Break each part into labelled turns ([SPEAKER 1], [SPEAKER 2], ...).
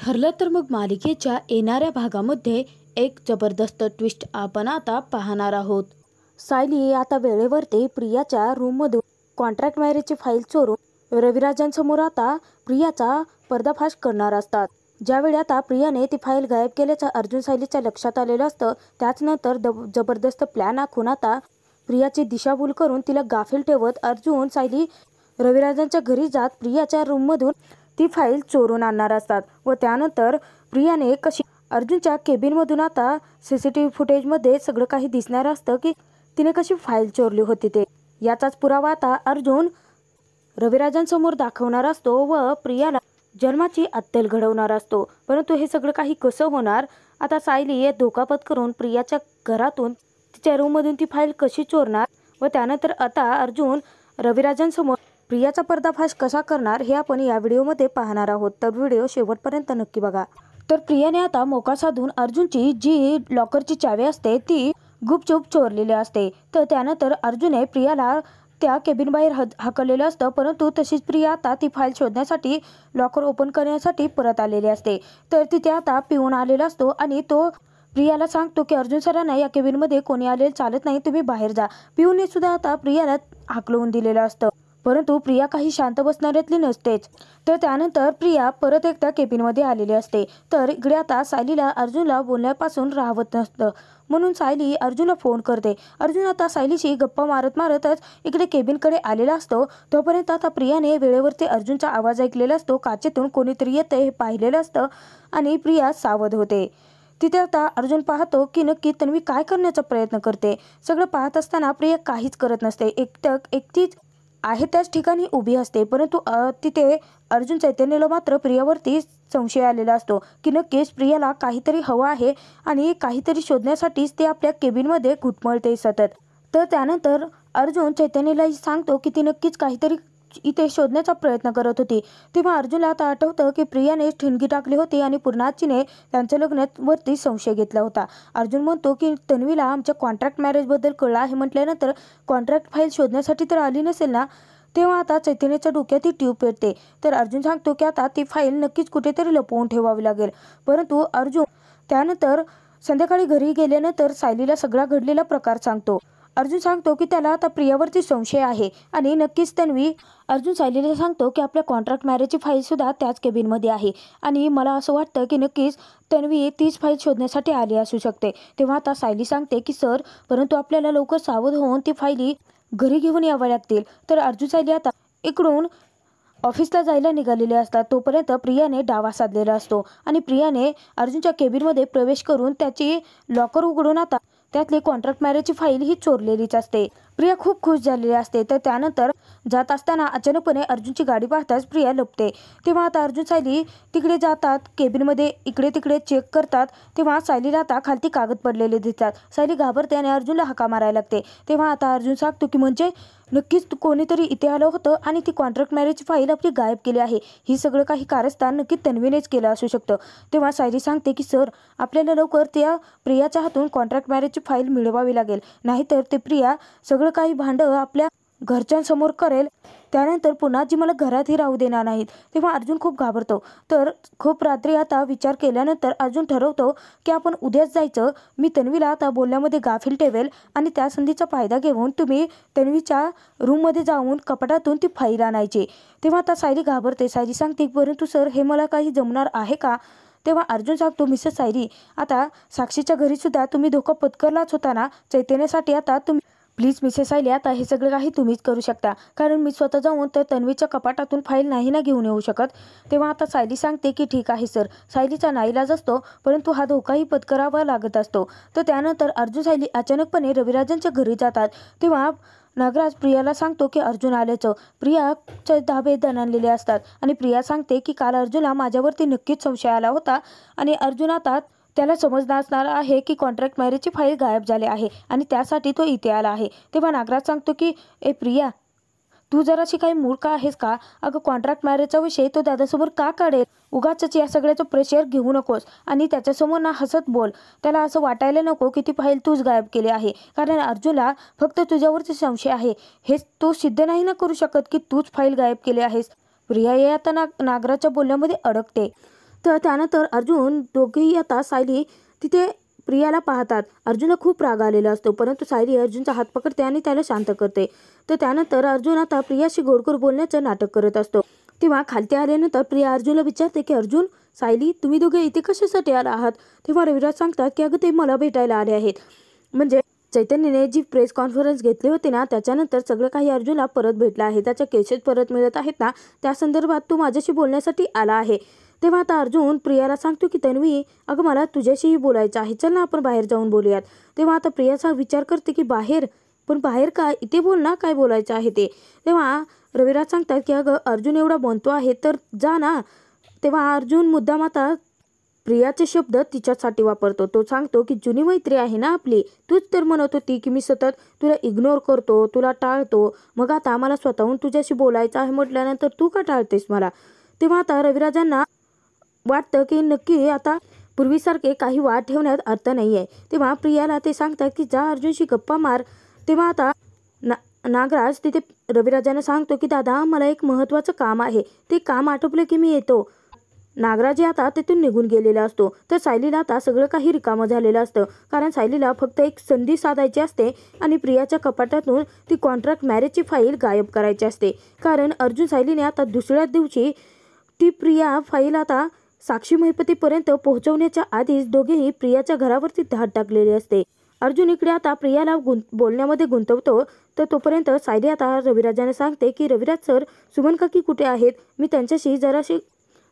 [SPEAKER 1] ठरलं तर मग मालिकेच्या येणाऱ्या भागामध्ये एक जबरदस्त ट्विस्ट आपण आता पाहणार आहोत। सायली आता वेळेवरती प्रियाच्या रूममधून कॉन्ट्रॅक्ट मॅरेजची फाईल चोरून रविराजांसमोर आता प्रियाचा पर्दाफाश करणार असतात। ज्यावेळी आता प्रियाने ती फाईल गायब केल्याचं अर्जुन सायलीच्या लक्षात आलेलं असतं, त्याच नंतर जबरदस्त प्लॅन आखून आता प्रियाची दिशाभूल करून तिला गाफील ठेवत अर्जुन सायली रविराजांच्या घरी जात प्रियाच्या रूममधून ती फाईल चोरून आणणार असतात। व त्यानंतर प्रियाने कशी अर्जुनच्या केबिनमधून आता CCTV फुटेजमध्ये सगळं काही दिसणार असतं की तिने कशी फाईल चोरली होती ते। याचाच पुरावा आता अर्जुन रविराजांसमोर दाखवणार असतो व प्रियाला जन्माची अत्तल घडवणार असतो। परंतु हे सगळं काही कसं होणार? आता सायली धोका पत्करून प्रियाच्या घरातून तिच्या रूममधून ती फाईल कशी चोरणार व त्यानंतर आता अर्जुन रविराजांसमोर प्रियाचा पर्दाफाश कसा करणार हे आपण या व्हिडिओमध्ये पाहणार आहोत। तर व्हिडिओ शेवटपर्यंत नक्की बघा। तर प्रियाने आता मोका साधून अर्जुनची जी लॉकरची चावी असते ती गुपचूप चोरलेली असते। तर त्यानंतर अर्जुनने प्रियाला त्या केबिन बाहेर हाकललेलं असतं, परंतु तशीच प्रिया आता ती फाईल शोधण्यासाठी लॉकर ओपन करण्यासाठी परत आलेली असते। तर तिथे आता पिऊन आलेला असतो आणि तो प्रियाला सांगतो की अर्जुन सरांना या केबिनमध्ये कोणी आलेलं चालत नाही, तुम्ही बाहेर जा। पिऊने सुद्धा आता प्रियाला हाकलवून दिलेलं असतं, परंतु प्रिया काही शांत बसणाऱ्यातली नसतेच। तर त्यानंतर प्रिया परत एकदा केबिनमध्ये आलेली असते। तर इकडे आता सायलीला अर्जुनला बोलण्यापासून राहवत नसतं, म्हणून सायली अर्जुनला फोन करते। अर्जुन आता सायलीशी गप्पा मारत मारतच इकडे केबिनकडे आलेला असतो। तोपर्यंत आता प्रियाने वेळेवरती अर्जुनचा आवाज ऐकलेला असतो, काचेतून कोणीतरी येते हे पाहिलेलं असतं आणि प्रिया सावध होते। तिथे आता अर्जुन पाहतो की नक्की तन्वी काय करण्याचा प्रयत्न करते। सगळं पाहत असताना प्रिया काहीच करत नसते, एकटीच आहे त्याच ठिकाणी उभी असते। परंतु तिथे अर्जुन चैतन्यला मात्र प्रियावरती संशय आलेला असतो की नक्कीच प्रियाला काहीतरी हवं आहे आणि काहीतरी शोधण्यासाठीच ते आपल्या केबिनमध्ये घुटमळते सतत। तर त्यानंतर अर्जुन चैतन्यलाही सांगतो की ती नक्कीच काहीतरी इथे शोधण्याचा प्रयत्न करत होती। तेव्हा अर्जुनला आता आठवतं की प्रियाने ठिणगी टाकली होती आणि पूर्णाचीने त्यांच्या लग्नावरती संशय घेतला होता। अर्जुन म्हणतो की तन्वीला आमच्या कॉन्ट्रॅक्ट मॅरेजबद्दल कळलं आहे म्हटल्यानंतर कॉन्ट्रॅक्ट फाईल शोधण्यासाठी तर आली नसेल ना। तेव्हा आता चैतन्याच्या डोक्यात ती ट्यूब पेटते। तर अर्जुन सांगतो की आता ती फाईल नक्कीच कुठेतरी लपवून ठेवावी लागेल। परंतु अर्जुन त्यानंतर संध्याकाळी घरी गेल्यानंतर सायलीला सगळा घडलेला प्रकार सांगतो। अर्जुन सांगतो की त्याला आता प्रियावरती संशय आहे आणि नक्कीच तन्वी अर्जुन सायलीला सांगतो की आपल्या कॉन्ट्रॅक्ट मॅरेजची फाईल सुद्धा त्याच केबिनमध्ये आहे आणि मला असं वाटतं की नक्कीच तन्वी तीच फाईल शोधण्यासाठी आली असू शकते। तेव्हा आता सायली सांगते की सर, परंतु आपल्याला लवकर सावध होऊन ती फाईली घरी घेऊन याव्या लागतील। तर अर्जुन सायली आता इकडून ऑफिसला जायला निघालेले असतात। तोपर्यंत प्रियाने डावा साधलेला असतो आणि प्रियाने अर्जुनच्या केबिनमध्ये प्रवेश करून त्याची लॉकर उघडून आता त्यातली कॉन्ट्रॅक्ट मॅरेजची फाईल ही चोरलेलीच असते। प्रिया खूप खुश झालेली असते। तर त्यानंतर जात असताना अचानकपणे अर्जुनची गाडी पाहताच प्रिया लपते। तेव्हा आता अर्जुन सायली तिकडे जातात, केबिनमध्ये इकडे तिकडे चेक करतात। तेव्हा सायलीला आता खालती कागद पडलेले दिसतात। सायली घाबरते आणि अर्जुनला हाका मारायला लागते। तेव्हा आता अर्जुन सांगतो की म्हणजे नक्कीच कोणीतरी इथे आलं होतं आणि ती कॉन्ट्रॅक्ट मॅरेजची फाईल आपली गायब केली आहे। ही सगळं काही कारस्थान नक्की तन्वीनेच केलं असू शकतं। तेव्हा सायली सांगते की सर, आपल्याला लवकर त्या प्रियाच्या हातून कॉन्ट्रॅक्ट मॅरेजची फाईल मिळवावी लागेल, नाहीतर ते प्रिया सगळं काही भांडं आपल्या घरच्यांसमोर करेल, त्यानंतर पुन्हा जी मला घरातही राहू देणार नाहीत। तेव्हा अर्जुन खूप घाबरतो। तर खूप रात्री आता विचार केल्यानंतर अर्जुन ठरवतो की आपण उद्याच जायचं। मी तन्वीला आता बोलण्यामध्ये गाफील ठेवेल आणि त्या संधीचा फायदा घेऊन तुम्ही तन्वीच्या रूममध्ये जाऊन कपाटातून ती फाईल आणायची। तेव्हा आता सायली घाबरते। सायली सांगते परंतु सर, हे मला काही जमणार आहे का? तेव्हा अर्जुन सांगतो मिसेस सायली, आता साक्षीच्या घरी सुद्धा तुम्ही धोका पत्करलाच होता ना चैतन्यासाठी। आता तुम्ही प्लीज मिसेस सायली, आता हे सगळं काही तुम्हीच करू शकता, कारण मी स्वतः जाऊन तर तन्वीच्या कपाटातून फाईल नाही ना घेऊन येऊ शकत। तेव्हा आता सायली सांगते की ठीक आहे सर। सायलीचा नाईलाज असतो, परंतु हा धोकाही पत्करावा लागत असतो। तर त्यानंतर अर्जुन सायली अचानकपणे रविराजांच्या घरी जातात। तेव्हा नागराज प्रियाला सांगतो की अर्जुन आल्याचं। प्रियाचे धाबे दणाणलेले असतात आणि प्रिया सांगते की काल अर्जुनला माझ्यावरती नक्कीच संशय आला होता आणि अर्जुन आता त्याला समजणार असणार आहे की कॉन्ट्रॅक्ट मॅरेजची फाईल गायब झाली आहे आणि त्यासाठी तो इथे आला आहे। तेव्हा नागराज सांगतो की प्रिया, तू जराशी काही मूर्ख आहेस का? अगं, कॉन्ट्रॅक्ट मॅरेजचा विषय तो दादासमोर का काढेल? उगाचच या सगळ्याचं प्रेशर घेऊ नकोस आणि त्याच्यासमोर ना हसत बोल। त्याला असं वाटायला नको की ती फाईल तूच गायब केली आहे, कारण अर्जुनला फक्त तुझ्यावरती संशय आहे, हे तो सिद्ध नाही ना करू शकत की तूच फाईल गायब केली आहेस। प्रिया आता नागराजच्या बोलण्यामध्ये अडकते। तर त्यानंतर अर्जुन दोघेही आता सायली तिथे प्रियाला पाहतात. अर्जुनला खूप राग आलेला असतो, परंतु सायली अर्जुनचा हात पकडते आणि त्याला शांत करते. तर त्यानंतर अर्जुन आता प्रियाशी गोड बोलण्याचं नाटक करत असतो. तेव्हा खालती आल्यानंतर प्रिया अर्जुनला विचारते की अर्जुन, सायली, तुम्ही दोघे इथे कशासाठी आला आहात? तेव्हा रविराज सांगतात की अगं ते मला भेटायला आले आहेत. म्हणजे चैतन्यने जी प्रेस कॉन्फरन्स घेतली होती ना, त्याच्यानंतर सगळं काही अर्जुनला परत भेटलं आहे. त्याच्या केसेस परत मिळत आहेत ना, त्या संदर्भात तो माझ्याशी बोलण्यासाठी आला आहे. तेव्हा आता अर्जुन प्रियाला सांगतो की तन्वी, अगं मला तुझ्याशीही बोलायचं आहे, चल ना आपण बाहेर जाऊन बोलूयात. तेव्हा आता प्रियाचा विचार करते की बाहेर, पण बाहेर काय, इथे बोल ना, काय बोलायचं आहे ते. तेव्हा रविराज सांगतात की अगं अर्जुन एवढा बनतो आहे तर जा ना. तेव्हा अर्जुन मुद्दाम आता प्रियाचे शब्द तिच्यासाठी वापरतो. तो सांगतो की जुनी मैत्री आहे ना आपली, तूच तर म्हणत होती की मी सतत तुला इग्नोर करतो, तुला टाळतो, मग आता मला स्वतःहून तुझ्याशी बोलायचं आहे म्हटल्यानंतर तू का टाळतेस मला? तेव्हा आता रविराजांना वाटतं की नक्की आता पूर्वीसारखे काही वाद ठेवण्यात अर्थ नाही आहे. तेव्हा प्रियाला ते सांगतात की जा अर्जुनशी गप्पा मार. तेव्हा आता नागराज तिथे रविराजांना सांगतो की दादा, मला एक महत्त्वाचं काम आहे, ते काम आटोपलं की मी येतो. नागराज आता तिथून निघून गेलेला असतो. तर सायलीला आता सगळं काही रिकामं झालेलं असतं, कारण सायलीला फक्त एक संधी साधायची असते आणि प्रियाच्या कपाटातून ती कॉन्ट्रॅक्ट मॅरेजची फाईल गायब करायची असते. कारण अर्जुन सायलीने आता दुसऱ्याच दिवशी ती प्रिया फाईल आता साक्षी महिपतीपर्यंत पोहोचवण्याच्या आधीच दोघेही प्रियाच्या घरावरती धाड टाकलेली असते. अर्जुन इकडे आता प्रियाला बोलण्यामध्ये गुंतवतो. तर तोपर्यंत सायली आता रविराजाने सांगते की रविराज सर, सुमन काकी कुठे आहेत? मी त्यांच्याशी जराशी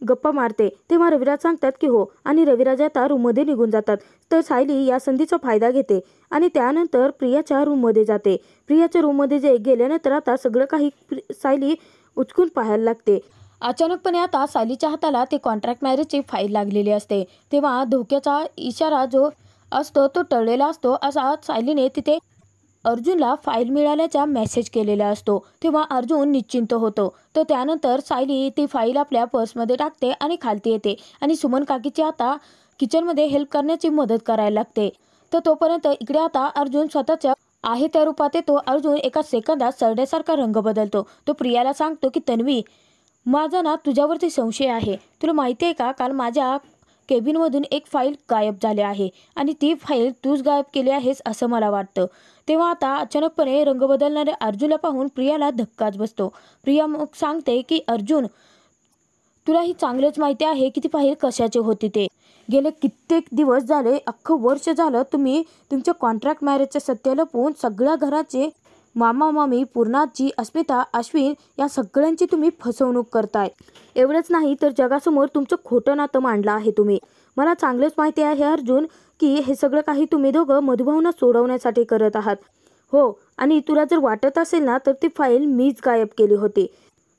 [SPEAKER 1] गप्पा मारते. तेव्हा रविराज सांगतात की हो, आणि रविराज आता रूममध्ये निघून जातात. तर सायली या संधीचा फायदा घेते आणि त्यानंतर प्रियाच्या रूममध्ये जाते. प्रियाच्या रूममध्ये गेल्यानंतर आता सगळं काही सायली उचकून पाहायला लागते. अचानकपणे आता सायलीच्या हाताला ते कॉन्ट्रॅक्ट मॅरेजची फाईल लागलेली असते. तेव्हा धोक्याचा इशारा जो असतो तो टळलेला असतो, असा सायलीने तिथे अर्जुनला फाईल मिळाल्याचा मेसेज केलेला असतो. तेव्हा अर्जुन निश्चिंत होतो. तर त्यानंतर सायली ती फाईल आपल्या पर्समध्ये टाकते आणि खालती येते आणि सुमन काकीची आता किचनमध्ये हेल्प करण्याची मदत करायला लागते. तर तोपर्यंत इकडे आता अर्जुन स्वतःच्या आहे त्या रूपात येतो. अर्जुन एका सेकंदात सरड्यासारखा रंग बदलतो. तो प्रियाला सांगतो की तन्वी, माझा ना तुझ्यावरती संशय आहे. तुला माहिती आहे का, काल माझ्या केबिनमधून एक फाईल गायब झाली आहे आणि ती फाईल तूच गायब केली आहेस असं मला वाटतं. तेव्हा आता अचानकपणे रंग बदलणाऱ्या अर्जुनला पाहून प्रियाला धक्काच बसतो. प्रिया मग सांगते की अर्जुन, तुलाही चांगलंच माहिती आहे की ती फाईल कशाची होती ते. गेले कित्येक दिवस झाले, अख्खं वर्ष झालं तुम्ही तुमच्या कॉन्ट्रॅक्ट मॅरेजचे सत्य लपवून सगळ्या घराचे मामा मामी, पूर्णाजी, अस्मिता, अश्विन या सगळ्यांची तुम्ही फसवणूक करताय. एवढंच नाही तर जगासमोर तुमचं खोटं नातं मांडलं आहे तुम्ही. मला चांगलंच माहिती आहे अर्जुन की हे सगळं काही तुम्ही दोघं मधुभावना सोडवण्यासाठी करत आहात. हो, आणि तुला जर वाटत असेल ना तर ती फाईल मीच गायब केली होती.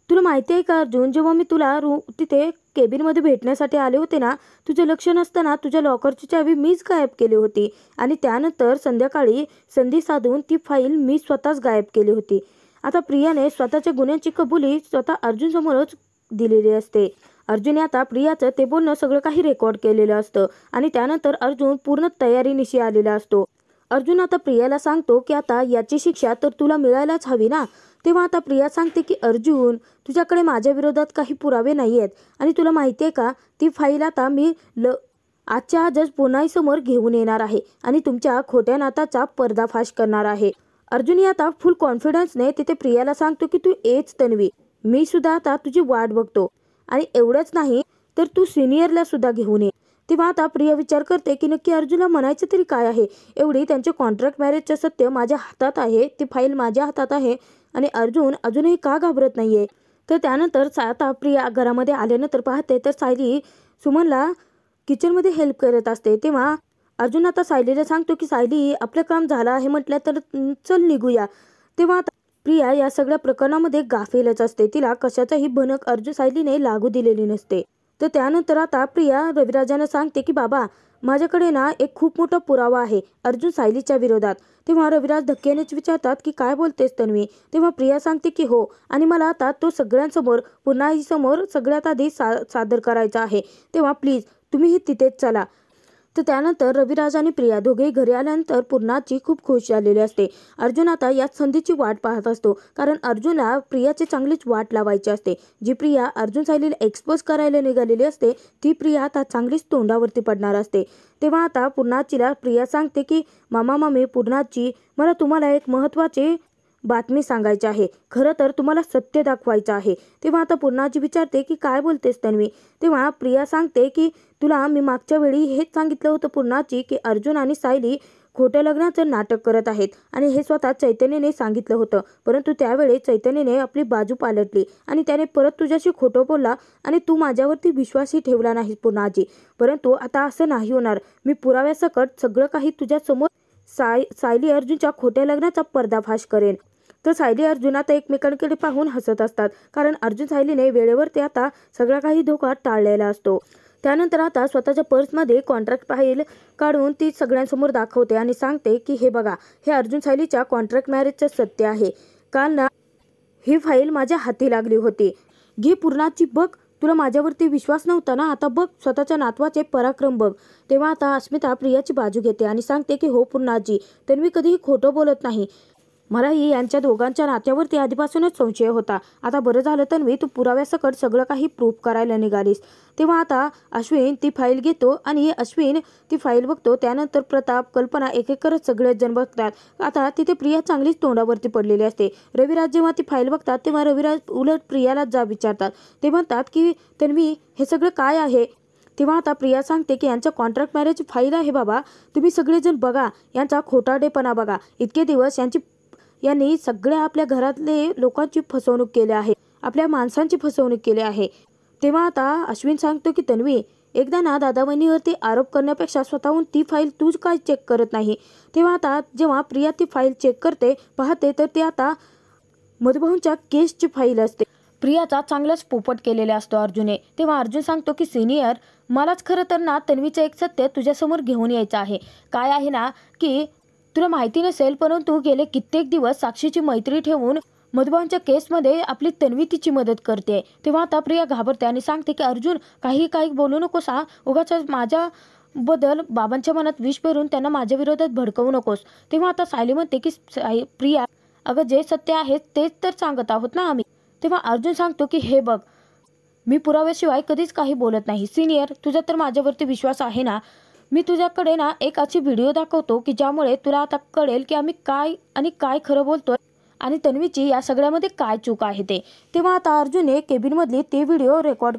[SPEAKER 1] तुला माहिती आहे का अर्जुन, जेव्हा मी तुला तिथे केबिनमध्ये भेटण्यासाठी आले होते ना, तुझं लक्ष नसताना तुझ्या लॉकरची चावी मीच गायब केली होती आणि त्यानंतर संध्याकाळी संधी साधून ती फाईल मी स्वतःच गायब केली होती. आता प्रियाने स्वतःच्या गुन्ह्याची कबुली स्वतः अर्जुनसमोरच दिलेली असते. अर्जुनने आता प्रियाचं ते बोलणं सगळं काही रेकॉर्ड केलेलं असतं आणि त्यानंतर अर्जुन पूर्ण तयारीनिशी आलेला असतो. अर्जुन आता प्रियाला सांगतो की आता याची शिक्षा तर तुला मिळायलाच हवी ना. तेव्हा आता प्रिया सांगते की अर्जुन, तुझ्याकडे माझ्या विरोधात काही पुरावे नाही आहेत आणि तुला माहिती आहे का, ती फाईल आता मी आजच्या आजच पुन्हासमोर घेऊन येणार आहे आणि तुमच्या खोट्या नाताचा पर्दाफाश करणार आहे. अर्जुन आता फुल कॉन्फिडन्सने तिथे प्रियाला सांगतो की तू येच तन्वी, मी सुद्धा आता तुझी वाट बघतो आणि एवढंच नाही तर तू सिनियरला सुद्धा घेऊन ये. तेव्हा आता प्रिया विचार करते की नक्की अर्जुनला म्हणायचं तरी काय आहे. एवढी त्यांचे कॉन्ट्रॅक्ट मॅरेजचं सत्य माझ्या हातात आहे, ती फाईल माझ्या हातात आहे आणि अर्जुन अजूनही का घाबरत नाहीये. तर त्यानंतर आता प्रिया घरामध्ये आल्यानंतर पाहते तर सायली सुमनला किचनमध्ये हेल्प करत असते. तेव्हा अर्जुन आता सायलीला सांगतो की सायली, आपलं काम झालं आहे म्हटलं तर चल निघूया. तेव्हा आता प्रिया या सगळ्या प्रकरणामध्ये गाफेलच असते. तिला कशाचाही भनक सायलीने लागू दिलेली नसते. तर त्यानंतर आता प्रिया रविराजांना सांगते की बाबा, माझ्याकडे ना एक खूप मोठा पुरावा आहे अर्जुन सायलीच्या विरोधात. तेव्हा रविराज धक्क्यानेच विचारतात की काय बोलतेस तन्वी. तेव्हा प्रिया सांगते की हो, आणि मला आता तो सगळ्यांसमोर पुन्हाही समोर सगळ्यात आधी सादर करायचा आहे. तेव्हा प्लीज तुम्हीही तिथेच चला. तर त्यानंतर रविराज आणि प्रिया दोघेही घरी आल्यानंतर पूर्णाची खूप खुश झालेली असते. अर्जुन आता याच संधीची वाट पाहत असतो, कारण अर्जुनला प्रियाची चांगलीच वाट लावायची असते. जी प्रिया अर्जुन सायलीला एक्सपोज करायला निघालेली असते ती प्रिया आता चांगलीच तोंडावरती पडणार असते. तेव्हा आता पूर्णाचीला प्रिया सांगते की मामी पूर्णाची, मला तुम्हाला एक महत्त्वाची बातमी सांगायची आहे. खरं तर तुम्हाला सत्य दाखवायचं आहे. तेव्हा आता पूर्णाची विचारते की काय बोलतेस तन्वी. तेव्हा प्रिया सांगते की तुला मी मागच्या वेळी हेच सांगितलं होतं पूर्णाची की अर्जुन आणि सायली खोटं लग्नाचं नाटक करत आहेत आणि हे स्वतः चैतन्यने सांगितलं होतं. परंतु त्यावेळी चैतन्यने आपली बाजू पालटली आणि त्याने परत तुझ्याशी खोटं बोलला आणि तू माझ्यावरती विश्वासही ठेवला नाही पूर्णाची. परंतु आता असं नाही होणार. मी पुराव्यासकट सगळं काही तुझ्या समोर सायली अर्जुनच्या खोट्या लग्नाचा पर्दाफाश करेन. तर सायली अर्जुन आता एकमेकांकडे पाहून हसत असतात, कारण अर्जुन सायलीने वेळेवरती आता सगळा काही धोका टाळलेला असतो. त्यानंतर आता स्वतःच्या पर्समध्ये कॉन्ट्रॅक्ट फाईल काढून ती सगळ्यांसमोर दाखवते आणि सांगते की हे बघा, हे अर्जुन सायलीच्या कॉन्ट्रॅक्ट मॅरेजचं सत्य आहे. काल ना ही फाईल माझ्या हाती लागली होती. घे पूर्णाची, बघ, तुला माझ्यावरती विश्वास नव्हता ना, आता बघ स्वतःच्या नातवाचे पराक्रम बघ. तेव्हा आता अस्मिता प्रियाची बाजू घेते आणि सांगते की हो पूर्णाजी, तन्वी कधीही खोटं बोलत नाही. मलाही यांच्या दोघांच्या नात्यावरती आधीपासूनच संशय होता. आता बरं झालं तन्वी, तू पुराव्यासकट सगळं काही प्रूफ करायला निघालीस. तेव्हा आता अश्विन ती फाईल घेतो आणि अश्विन ती फाईल बघतो. त्यानंतर प्रताप, कल्पना एक एक करत सगळेच जण बघतात. आता तिथे प्रिया चांगलीच तोंडावरती पडलेली असते. रविराज जेव्हा ती फाईल बघतात तेव्हा रविराज उलट प्रियाला विचारतात. ते म्हणतात की तन्वी, हे सगळं काय आहे. तेव्हा आता प्रिया सांगते की यांच्या कॉन्ट्रॅक्ट मॅरेज फाईल आहे बाबा, तुम्ही सगळेजण बघा, यांचा खोटारडेपणा बघा. इतके दिवस यांनी सगळ्या आपल्या घरातले लोकांची फसवणूक केली आहे, आपल्या माणसांची फसवणूक केली आहे. तेव्हा आता अश्विन सांगतो की तन्वी, एकदा ना दादा वहिनीवरती आरोप करण्यापेक्षा स्वतःहून ती फाईल तूच काय चेक करत नाही. तेव्हा आता जेव्हा प्रिया ती फाईल चेक करते पाहते तर ती आता मधुभाऊंच्या केसची फाईल असते. प्रियाचा चांगलाच पोपट केलेला असतो अर्जुनने. तेव्हा अर्जुन सांगतो की सिनियर, मलाच खरं तर ना तन्वीचं एक सत्य तुझ्यासमोर घेऊन यायचं आहे. काय आहे ना की तुला माहिती नसेल, परंतु गेले कित्येक दिवस साक्षीची मैत्री ठेवून मधुभाऊंच्या केसमध्ये आपली तन्वी तिची मदत करते. तेव्हा आता प्रिया घाबरते आणि सांगते की अर्जुन, काही बोलू नकोस हा, उगाच माझ्याबद्दल बाबांच्या मनात विष भरून त्यांना माझ्या विरोधात भडकवू नकोस. तेव्हा आता सायली म्हणते की प्रिया, अगं जे सत्य आहे तेच तर सांगत आहोत ना आम्ही. तेव्हा अर्जुन सांगतो की हे बघ, मी पुराव्याशिवाय कधीच काही बोलत नाही. सिनियर, तुझा तर माझ्यावरती विश्वास आहे ना. मी तुझ्याकडे ना एक अशी व्हिडिओ दाखवतो की ज्यामुळे तुला आता कळेल की आम्ही काय खरं बोलतोय आणि तन्वीची या सगळ्यामध्ये काय चूक आहे ते. तेव्हा आता अर्जुनने केबिनमधली ते व्हिडिओ रेकॉर्ड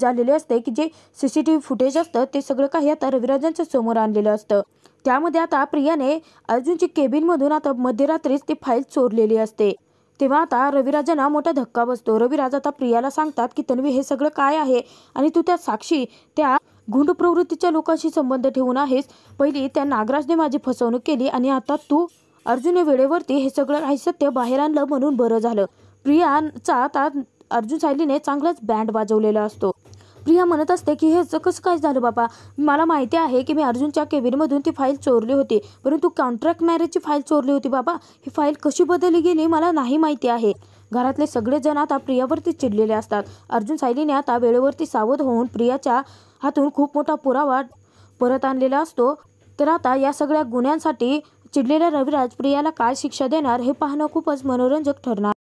[SPEAKER 1] झालेले असते की जे CCTV फुटेज असतं ते सगळं काही आता रविराजांच्या समोर आणलेलं असतं. त्यामध्ये आता प्रियाने अर्जुनची केबिनमधून आता मध्यरात्रीच ती फाईल चोरलेली असते. तेव्हा आता रविराजांना मोठा धक्का बसतो. रविराज आता प्रियाला सांगतात की तन्वी, हे सगळं काय आहे आणि तू त्या साक्षी, त्या गुंड प्रवृत्तीच्या लोकांशी संबंध ठेवून आहेस. पहिली त्या नागराजने माझी फसवणूक केली आणि आता तू अर्जुनने वेळेवरती हे सगळं काही सत्य बाहेर आणलं म्हणून बरं झालं. प्रियाचा आता अर्जुन सायलीने चांगलाच बँड वाजवलेला असतो. प्रिया म्हणत असते की हे कसं काय झालं बाबा, मला माहिती आहे की मी अर्जुनच्या केबिनमधून ती फाईल चोरली होती, परंतु कॉन्ट्रॅक्ट मॅरेजची फाईल चोरली होती बाबा. ही फाईल कशी बदलली गेली मला नाही माहिती आहे. घरातले सगळेजण आता प्रियावरती चिडलेले असतात. अर्जुन सायलीने आता वेळेवरती सावध होऊन प्रियाच्या हातून खूप मोठा पुरावा परत आणलेला असतो. तर आता या सगळ्या गुन्ह्यांसाठी चिडलेल्या रविराज प्रियाला काय शिक्षा देणार हे पाहणं खूपच मनोरंजक ठरणार.